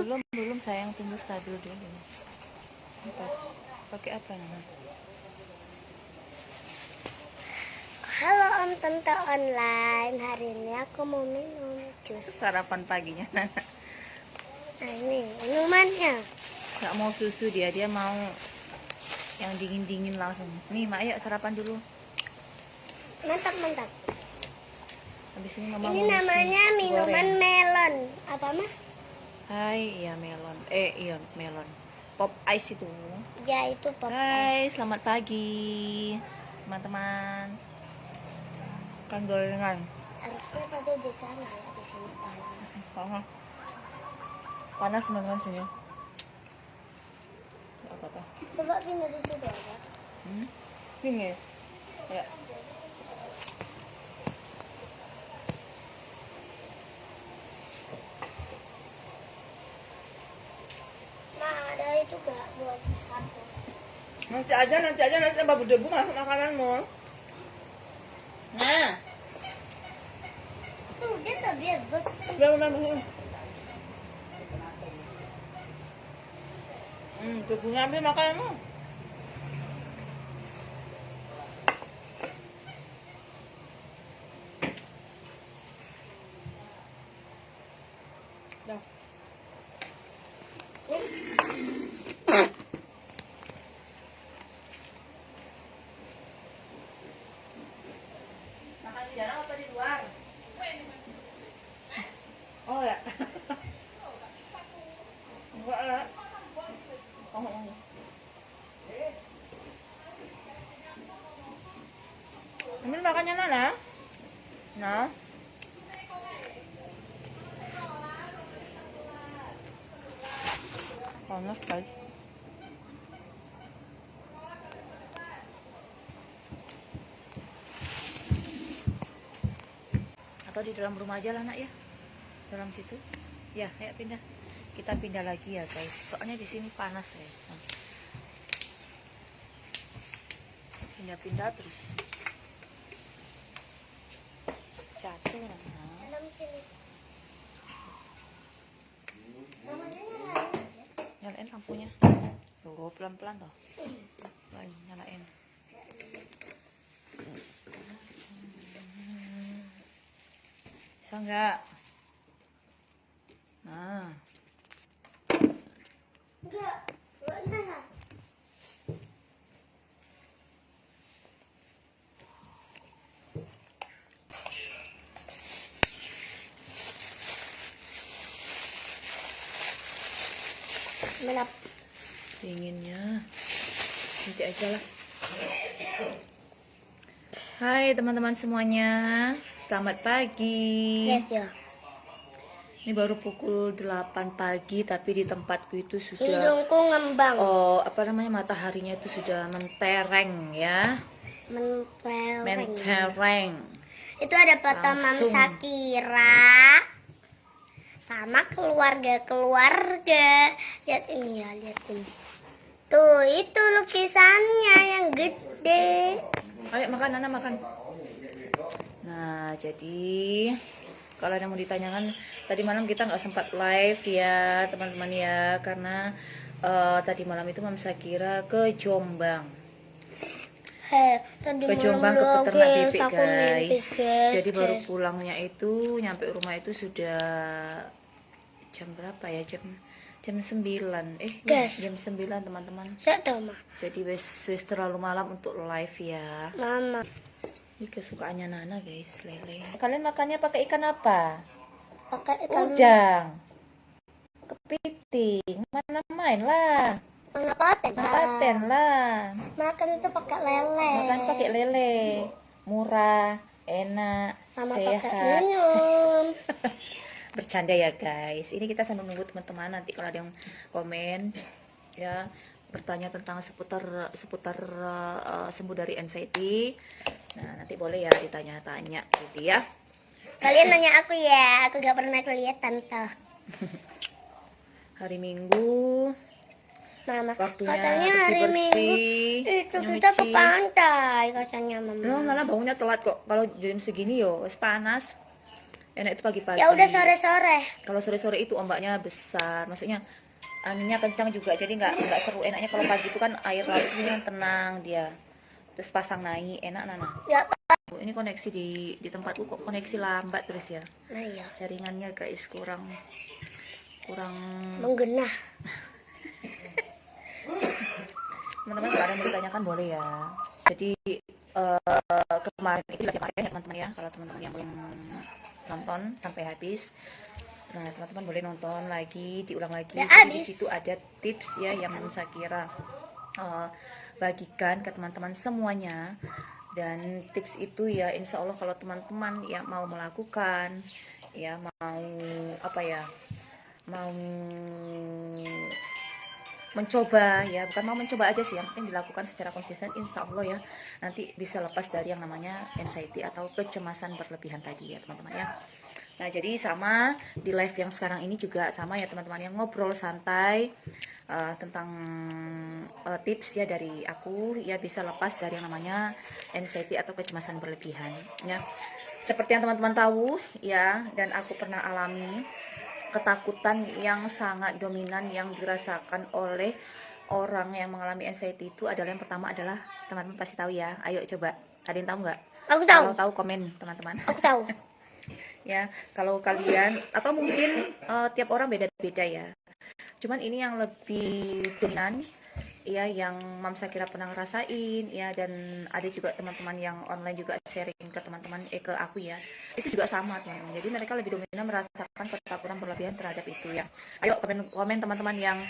Belum sayang, tunggu stabil dulu. Bentar. Pakai apa nama? Halo Om Tante Online. Hari ini aku mau minum jus. Sarapan paginya. Nah ini minumannya. Nggak mau susu dia mau yang dingin langsung. Nih Mak, ayo sarapan dulu. Mantap. Habis ini Mama Ini mau namanya minuman goreng. melon. Apa mah? Hai, iya melon. Iya melon. Pop ice itu. Ya itu pop Hai, ice. selamat pagi teman-teman. Kan gorengan. Harusnya tadi di sana ya, di sini panas. Panas teman-teman sini. Apa? Coba pindah di situ aja. Ini ya. Nah ada itu gak buat satu. Nanti aja tambah berdebu masuk makananmu. Nah, Sudah tak biar bersih. udah. Debunya ambil makananmu. Dah. Makan di dalam apa di luar? Oh ya. Enggak lah. Oh. Ambil makannya Nana. Nah. Panas guys. Atau di dalam rumah aja lah nak ya, dalam situ ya. Ayo pindah, kita pindah lagi ya guys, soalnya di sini panas guys. Nah, pindah terus jatuh. Dalam sini. Nyalain lampunya tuh, pelan-pelan toh. Nyalain. Bisa nggak? Nah, Enggak. Nah. Melap. dinginnya nanti aja lah. Hai teman-teman semuanya, selamat pagi. Yes ya. Ini baru pukul 8 pagi, tapi di tempatku itu sudah Hidungku ngembang. mataharinya itu sudah mentereng ya. Mentereng. Itu ada foto Mam Langsung. Shakira sama keluarga. Lihat ini ya, lihat ini. Tuh, itu lukisannya yang gede. Ayo makan, Nana makan. Nah, jadi kalau ada yang mau ditanyakan, tadi malam kita nggak sempat live ya teman-teman ya, karena tadi malam itu Mam Shakira ke Jombang. Tadi Ke Jombang, ke malam peternak guys, bebek aku mimpi, guys. Jadi baru guys. pulangnya itu, nyampe rumah itu sudah jam berapa ya? Jam 9. Guys. Jam 9 teman-teman. Saya tahu mah. Jadi wes terlalu malam untuk live ya. Mama. Ini kesukaannya Nana guys, lele. Kalian makannya pakai ikan apa? Pakai ikan Udang. Kepiting. Mana main lah. mana paten Paten lah. Makan itu pakai lele. Makan pakai lele. Murah, enak, Sama pakai sehat. minum. Bercanda ya guys. Ini kita sambil nunggu teman-teman, nanti kalau ada yang komen ya, bertanya tentang seputar sembuh dari anxiety. Nah, nanti boleh ya ditanya-tanya gitu ya. Kalian nanya aku ya, aku gak pernah lihat tante. Hari Minggu Mama, waktunya katanya hari Minggu bersih-bersih, itu kita ke pantai katanya mama. Nana bangunnya telat kok. Kalau jam segini yo wes panas. Enak itu pagi-pagi. Ya udah sore-sore. Kalau sore-sore itu ombaknya besar, maksudnya anginnya kencang juga, jadi nggak seru. Enaknya kalau pagi itu kan air lautnya yang tenang dia, terus pasang naik enak Nana. Ya. Ini koneksi di tempatku kok koneksi lambat terus ya. Nah ya. Jaringannya guys kurang Menggenah. teman-teman kalau ada yang mau ditanyakan boleh ya. Jadi kemarin itu lagi kemarin ya teman-teman ya, kalau teman-teman yang belum nonton sampai habis, nah teman-teman boleh nonton lagi, diulang lagi. Jadi di situ ada tips ya yang saya kira bagikan ke teman-teman semuanya. Dan tips itu ya insya Allah kalau teman-teman yang mau melakukan ya, mau apa ya, mau mencoba ya, bukan mau mencoba aja sih, yang penting dilakukan secara konsisten, insya Allah ya nanti bisa lepas dari yang namanya anxiety atau kecemasan berlebihan tadi ya teman-teman ya. Nah jadi sama di live yang sekarang ini juga sama ya teman-teman, yang ngobrol santai tentang tips ya dari aku ya, bisa lepas dari yang namanya anxiety atau kecemasan berlebihan ya. Seperti yang teman-teman tahu ya, dan aku pernah alami, ketakutan yang sangat dominan yang dirasakan oleh orang yang mengalami anxiety itu adalah, yang pertama adalah, teman-teman pasti tahu ya, ayo coba, ada yang tahu nggak? Aku tahu. Kalau tahu komen teman-teman. Aku tahu. Ya kalau kalian, atau mungkin tiap orang beda-beda ya, cuman ini yang lebih dominan ya, yang Mam Sakira pernah ngerasain ya, dan ada juga teman-teman yang online juga sharing ke teman-teman ke aku ya, itu juga sama teman-teman. Jadi mereka lebih dominan merasakan ketakutan berlebihan terhadap itu ya. Ayo komen teman-teman yang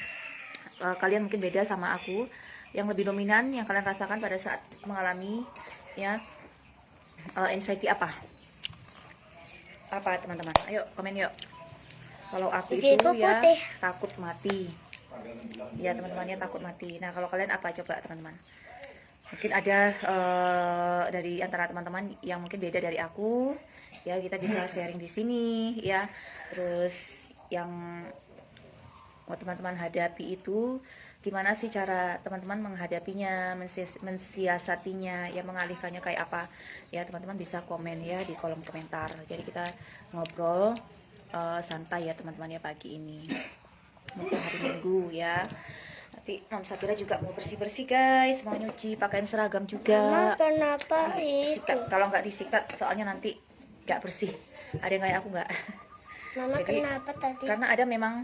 kalian mungkin beda sama aku, yang lebih dominan yang kalian rasakan pada saat mengalami ya anxiety apa teman-teman, ayo komen yuk. Kalau aku itu ya takut mati ya teman-temannya, takut mati. Nah kalau kalian apa coba teman-teman? Mungkin ada dari antara teman-teman yang mungkin beda dari aku ya, kita bisa sharing di sini ya. Terus yang mau teman-teman hadapi itu gimana sih cara teman-teman menghadapinya, mensiasatinya ya, mengalihkannya kayak apa ya, teman-teman bisa komen ya di kolom komentar. Jadi kita ngobrol santai ya teman-teman ya pagi ini, mungkin hari Minggu ya. Nanti Mam Sakira juga mau bersih-bersih guys, mau nyuci pakaian seragam juga. Mama, kenapa Disikat, kalau nggak disikat soalnya nanti nggak bersih. Ada yang kayak aku nggak? Mama, Jadi, kenapa tadi? karena ada memang,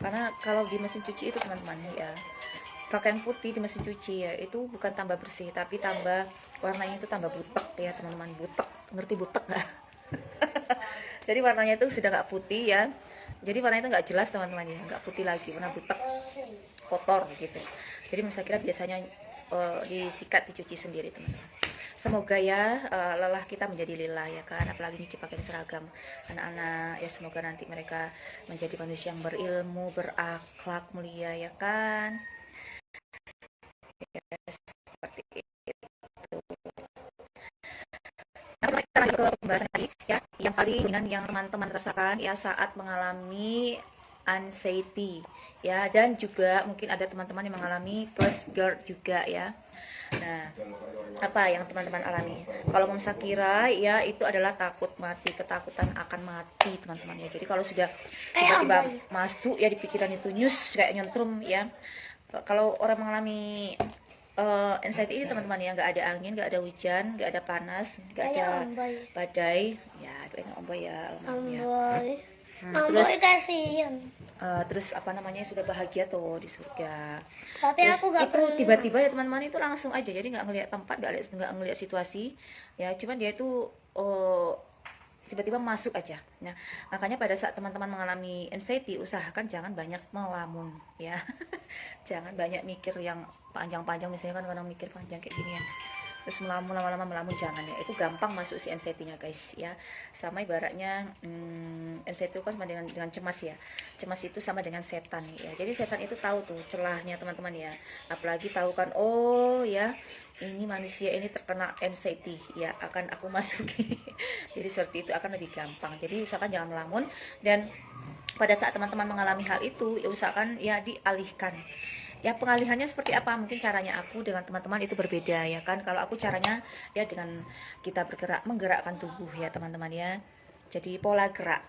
karena kalau di mesin cuci itu teman-teman ya, pakaian putih di mesin cuci ya itu bukan tambah bersih, tapi tambah warnanya itu tambah butek ya teman-teman. Butek, ngerti butek nggak? Jadi warnanya itu sudah nggak putih ya, jadi warnanya itu nggak jelas teman-teman ya, nggak putih lagi, warna butek, kotor gitu. Jadi saya kira biasanya disikat, dicuci sendiri teman-teman. Semoga ya lelah kita menjadi lelah ya kan, apalagi nyuci pakaian seragam anak-anak ya, semoga nanti mereka menjadi manusia yang berilmu, berakhlak mulia ya kan ya, seperti itu. Nah, kita lanjut ke pembahasan tadi ya, yang paling dominan yang teman-teman rasakan ya saat mengalami anxiety ya, dan juga mungkin ada teman-teman yang mengalami plus GERD juga ya. Nah, apa yang teman-teman alami? Kalau Mam Sakira ya itu adalah takut mati, ketakutan akan mati teman-teman ya. Jadi kalau sudah tiba-tiba masuk ya di pikiran itu nyus kayak nyentrum ya. Kalau orang mengalami anxiety ini teman-teman ya, nggak ada angin, nggak ada hujan, nggak ada panas, nggak ada badai ya, doain Om Boy ya, terus kasihan. Terus apa namanya, sudah bahagia tuh di surga. Tapi terus aku gak itu tiba-tiba ya teman-teman, itu langsung aja, jadi nggak ngelihat tempat, nggak ngelihat situasi ya, cuman dia itu tiba-tiba masuk aja. Nah makanya pada saat teman-teman mengalami anxiety, usahakan jangan banyak melamun ya. Jangan banyak mikir yang panjang-panjang, misalnya kan orang mikir panjang kayak gini ya, terus melamun, lama-lama melamun, jangan ya, itu gampang masuk si anxiety-nya guys ya. Sama ibaratnya anxiety itu kan sama dengan cemas ya, cemas itu sama dengan setan ya. Jadi setan itu tahu tuh celahnya teman-teman ya, apalagi tahu kan, oh ya ini manusia ini terkena anxiety ya, akan aku masuki. Jadi seperti itu akan lebih gampang. Jadi usahakan jangan melamun, dan pada saat teman-teman mengalami hal itu ya usahakan ya dialihkan Ya pengalihannya seperti apa? Mungkin caranya aku dengan teman-teman itu berbeda ya kan. Kalau aku caranya ya dengan kita bergerak, menggerakkan tubuh ya teman-teman ya. Jadi pola gerak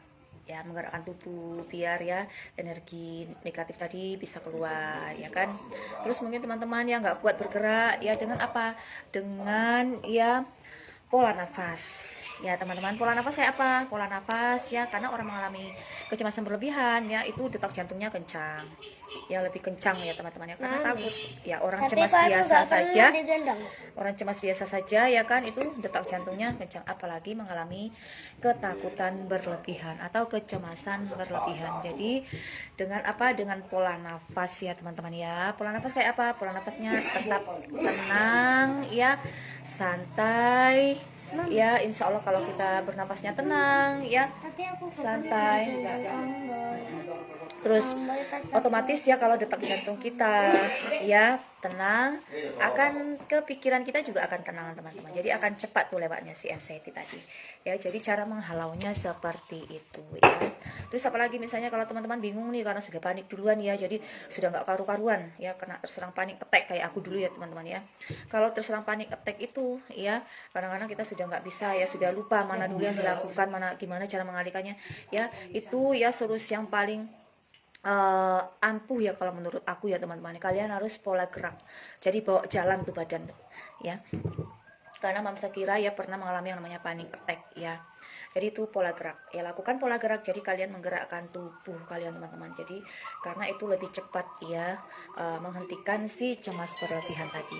ya, menggerakkan tubuh biar ya energi negatif tadi bisa keluar ya kan. Terus mungkin teman-teman yang nggak kuat bergerak ya dengan apa? Dengan ya pola nafas ya teman-teman. Pola nafas kayak apa? Pola nafas ya, karena orang mengalami kecemasan berlebihan ya itu detak jantungnya kencang ya, lebih kencang ya teman-teman ya, karena takut ya. Orang Tapi cemas kok aku biasa nggak saja, pernah digendong. orang cemas biasa saja ya kan itu detak jantungnya kencang, apalagi mengalami ketakutan berlebihan atau kecemasan berlebihan. Jadi dengan apa? Dengan pola nafas ya teman-teman ya. Pola nafas kayak apa? Pola nafasnya tetap tenang ya, santai ya. Insya Allah kalau kita bernafasnya tenang ya, Tapi aku santai, terus otomatis ya kalau detak jantung kita ya tenang, akan kepikiran kita juga akan tenang teman-teman. Jadi akan cepat tuh lewatnya si anxiety tadi ya. Jadi cara menghalaunya seperti itu ya. Terus apalagi misalnya kalau teman-teman bingung nih karena sudah panik duluan ya, jadi sudah nggak karu-karuan ya, kena terserang panik attack kayak aku dulu ya teman-teman ya. Kalau terserang panik attack itu ya kadang-kadang kita sudah nggak bisa ya, sudah lupa mana dulu yang dilakukan, mana gimana cara mengalihkannya ya. Itu ya solusi yang paling ampuh ya kalau menurut aku ya teman-teman. Kalian harus pola gerak, jadi bawa jalan tuh badan tuh ya, karena Mam Sakira ya pernah mengalami yang namanya panic attack ya. Jadi itu pola gerak ya, lakukan pola gerak, jadi kalian menggerakkan tubuh kalian teman-teman. Jadi karena itu lebih cepat ya menghentikan si cemas berlebihan tadi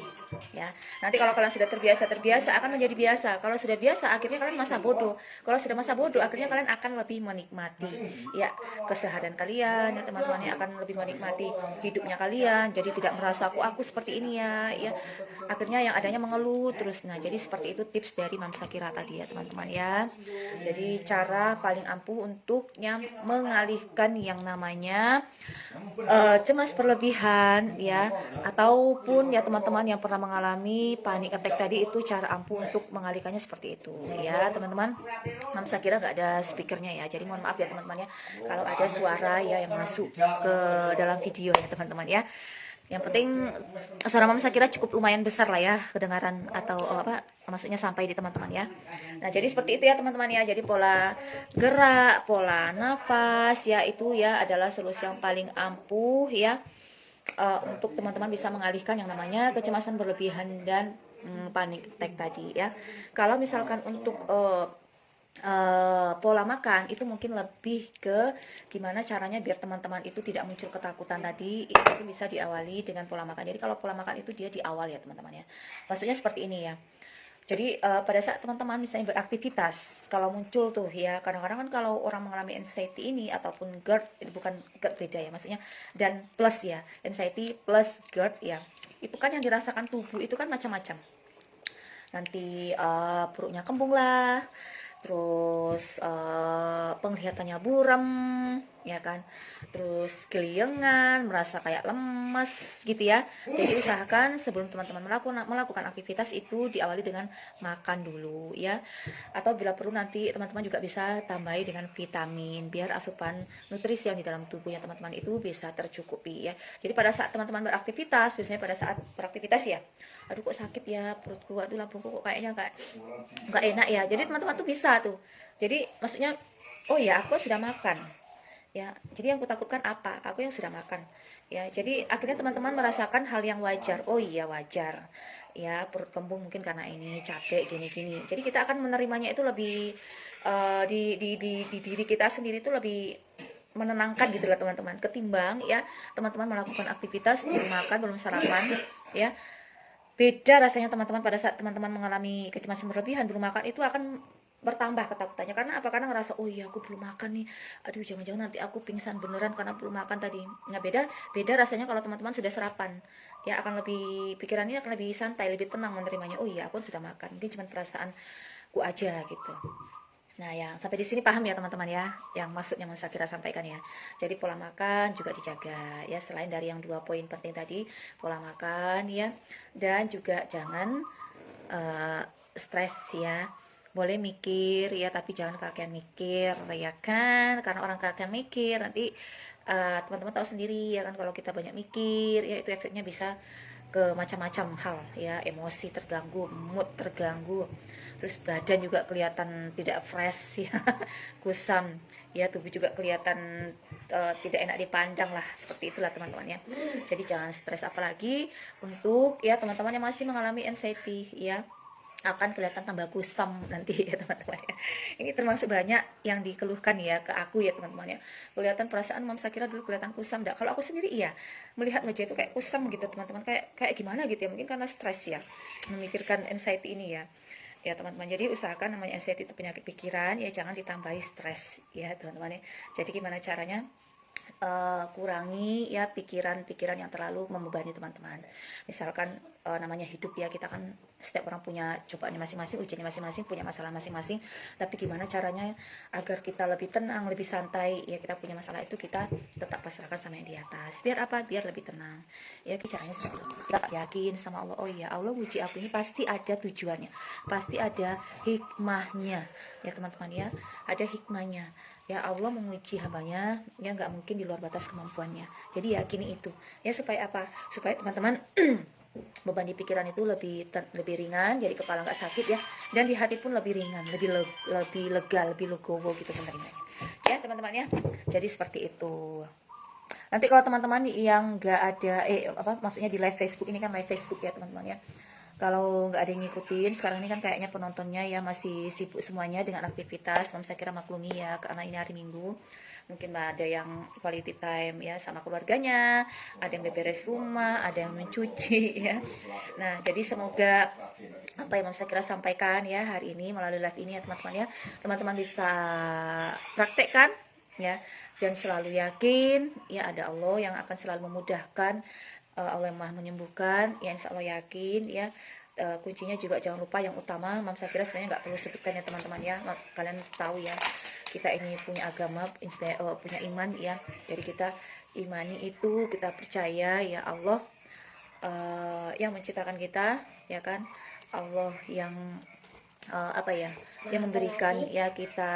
ya. Nanti kalau kalian sudah terbiasa akan menjadi biasa. Kalau sudah biasa akhirnya kalian masa bodoh. Kalau sudah masa bodoh akhirnya kalian akan lebih menikmati ya keseharian kalian ya teman-teman ya, akan lebih menikmati hidupnya kalian. Jadi tidak merasa aku seperti ini ya ya, akhirnya yang adanya mengeluh terus. Nah jadi seperti itu tips dari Mam Sakira tadi ya teman-teman ya. Jadi cara paling ampuh untuknya mengalihkan yang namanya cemas berlebihan ya, ataupun ya teman-teman yang pernah mengalami panic attack tadi, itu cara ampuh untuk mengalihkannya seperti itu ya teman-teman. Mam Sakira nggak ada speakernya ya, jadi mohon maaf ya teman-teman ya kalau ada suara ya yang masuk ke dalam video ya teman-teman ya. Yang penting suara Mam Sakira cukup lumayan besar lah ya kedengaran, atau apa maksudnya sampai di teman-teman ya. Nah jadi seperti itu ya teman-teman ya. Jadi pola gerak, pola nafas ya itu ya adalah solusi yang paling ampuh ya untuk teman-teman bisa mengalihkan yang namanya kecemasan berlebihan dan panic attack tadi ya. Kalau misalkan untuk pola makan itu mungkin lebih ke gimana caranya biar teman-teman itu tidak muncul ketakutan tadi, itu bisa diawali dengan pola makan. Jadi kalau pola makan itu dia di awal ya teman-teman ya, maksudnya seperti ini ya. Jadi pada saat teman-teman misalnya beraktivitas, kalau muncul tuh ya, kadang-kadang kan kalau orang mengalami anxiety ini ataupun GERD, bukan GERD beda ya maksudnya, dan plus ya, anxiety plus GERD ya, itu kan yang dirasakan tubuh itu kan macam-macam. Nanti perutnya kembung lah, terus penglihatannya buram ya kan, terus keliengan, merasa kayak lemes gitu ya. Jadi usahakan sebelum teman-teman melakukan aktivitas itu diawali dengan makan dulu ya, atau bila perlu nanti teman-teman juga bisa tambahi dengan vitamin biar asupan nutrisi yang di dalam tubuhnya teman-teman itu bisa tercukupi ya. Jadi pada saat teman-teman beraktivitas, biasanya pada saat beraktivitas ya, aduh kok sakit ya perutku, aduh lambungku kok kayaknya nggak enak ya, jadi teman-teman tuh bisa tuh, jadi maksudnya oh ya aku sudah makan ya, jadi yang kutakutkan apa, aku yang sudah makan ya. Jadi akhirnya teman-teman merasakan hal yang wajar, oh iya wajar ya perut kembung mungkin karena ini capek gini-gini. Jadi kita akan menerimanya itu lebih di diri kita sendiri itu lebih menenangkan gitu lah teman-teman, ketimbang ya teman-teman melakukan aktivitas belum makan belum sarapan ya. Beda rasanya teman-teman pada saat teman-teman mengalami kecemasan berlebihan belum makan, itu akan bertambah ketakutannya. Karena apa? Karena ngerasa oh iya aku belum makan nih, aduh jangan-jangan nanti aku pingsan beneran karena belum makan tadi. Nah beda rasanya kalau teman-teman sudah sarapan ya, akan lebih, pikirannya akan lebih santai, lebih tenang menerimanya. Oh iya aku sudah makan, mungkin cuma perasaanku aja gitu. Nah ya sampai di sini paham ya teman-teman ya, yang maksudnya Mas Sakira sampaikan ya. Jadi pola makan juga dijaga ya, selain dari yang 2 poin penting tadi, pola makan ya, dan juga jangan stres ya. Boleh mikir ya, tapi jangan kakean mikir ya kan, karena orang kakean mikir nanti teman-teman tahu sendiri ya kan, kalau kita banyak mikir ya itu efeknya bisa ke macam-macam hal ya, emosi terganggu, mood terganggu, terus badan juga kelihatan tidak fresh ya, kusam ya, tubuh juga kelihatan tidak enak dipandang lah, seperti itulah teman-teman ya. Jadi jangan stres, apalagi untuk ya teman-teman yang masih mengalami anxiety ya, akan kelihatan tambah kusam nanti ya teman-teman ya. Ini termasuk banyak yang dikeluhkan ya ke aku ya teman-teman ya. Kelihatan perasaan Mam Sakira dulu kelihatan kusam enggak? Kalau aku sendiri iya, melihat wajah itu kayak kusam gitu teman-teman, kayak gimana gitu ya, mungkin karena stres ya, memikirkan anxiety ini ya. Ya teman-teman, jadi usahakan, namanya anxiety itu penyakit pikiran ya, jangan ditambahi stres ya teman-teman ya. Jadi gimana caranya? Kurangi ya pikiran-pikiran yang terlalu membebani teman-teman. Misalkan namanya hidup ya, kita kan setiap orang punya cobaannya masing-masing, ujiannya masing-masing, punya masalah masing-masing. Tapi gimana caranya agar kita lebih tenang, lebih santai ya, kita punya masalah itu kita tetap pasrahkan sama yang di atas. Biar apa? Biar lebih tenang. Ya caranya seperti itu. Kita yakin sama Allah. Oh iya, Allah uji aku ini pasti ada tujuannya, pasti ada hikmahnya ya teman-teman ya, ada hikmahnya. Ya Allah menguji hambanya, ya nggak mungkin di luar batas kemampuannya. Jadi yakini itu. Ya supaya apa? Supaya teman-teman beban di pikiran itu lebih ringan, jadi kepala nggak sakit ya, dan di hati pun lebih ringan, lebih lega, lebih legowo gitu menerima. Ya teman-teman ya. Jadi seperti itu. Nanti kalau teman-teman yang nggak ada, maksudnya di live Facebook ini kan live Facebook ya teman-teman ya. Kalau nggak ada yang ngikutin, sekarang ini kan kayaknya penontonnya ya masih sibuk semuanya dengan aktivitas. Mam Sakira maklumi ya, karena ini hari Minggu. Mungkin ada yang quality time ya sama keluarganya, ada yang beberes rumah, ada yang mencuci ya. Nah, jadi semoga apa yang Mam Sakira sampaikan ya hari ini melalui live ini ya teman-teman ya, teman-teman bisa praktekkan ya, dan selalu yakin ya ada Allah yang akan selalu memudahkan. Allah yang maha menyembuhkan ya, insya Allah yakin ya. Kuncinya juga jangan lupa yang utama, Mam Sakira sebenarnya nggak perlu sebutkan ya teman-teman ya, kalian tahu ya, kita ini punya agama, punya iman ya, jadi kita imani itu, kita percaya ya Allah yang menciptakan kita ya kan, Allah yang yang memberikan ya kita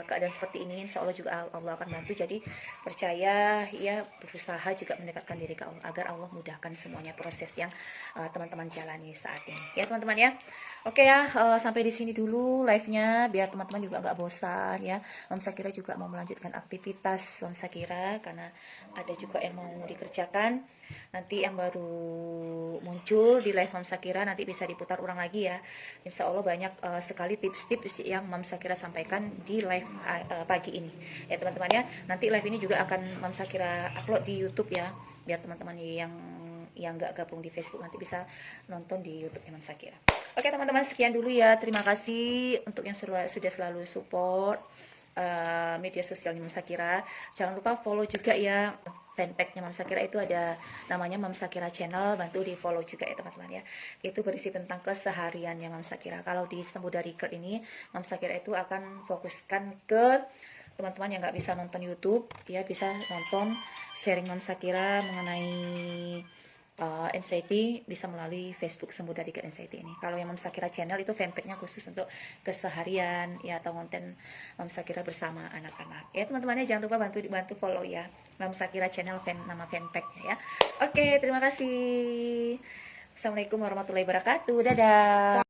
keadaan seperti ini. Insya Allah juga Allah akan bantu. Jadi percaya ya, berusaha juga mendekatkan diri ke Allah agar Allah mudahkan semuanya proses yang teman-teman jalani saat ini ya teman-teman ya. Oke ya, sampai di sini dulu live-nya biar teman-teman juga nggak bosan ya. Mam Sakira juga mau melanjutkan aktivitas Mam Sakira karena ada juga yang mau dikerjakan. Nanti yang baru muncul di live Mam Sakira nanti bisa diputar ulang lagi ya. Insya Allah banyak sekali tips-tips yang Mam Sakira sampaikan di live pagi ini ya teman-teman ya. Nanti live ini juga akan Mam Sakira upload di YouTube ya, biar teman-teman yang nggak gabung di Facebook nanti bisa nonton di YouTube Mam Sakira. Oke teman-teman, sekian dulu ya, terima kasih untuk yang sudah selalu support media sosialnya Mam Sakira. Jangan lupa follow juga ya fanpage-nya Mam Sakira, itu ada namanya Mam Sakira Channel, bantu di follow juga ya teman-teman ya. Itu berisi tentang kesehariannya Mam Sakira. Kalau di Sembuh Dari GERD ini, Mam Sakira itu akan fokuskan ke teman-teman yang nggak bisa nonton YouTube ya, bisa nonton sharing Mam Sakira mengenai anxiety, bisa melalui Facebook Sembuh Dari GERD Anxiety ini. Kalau yang Mam Sakira Channel itu fanpage-nya khusus untuk keseharian ya, atau konten Mam Sakira bersama anak-anak ya teman-teman ya. Jangan lupa bantu follow ya Mam Sakira Channel, nama fanpage-nya ya. Oke, terima kasih. Assalamualaikum warahmatullahi wabarakatuh. Dadah.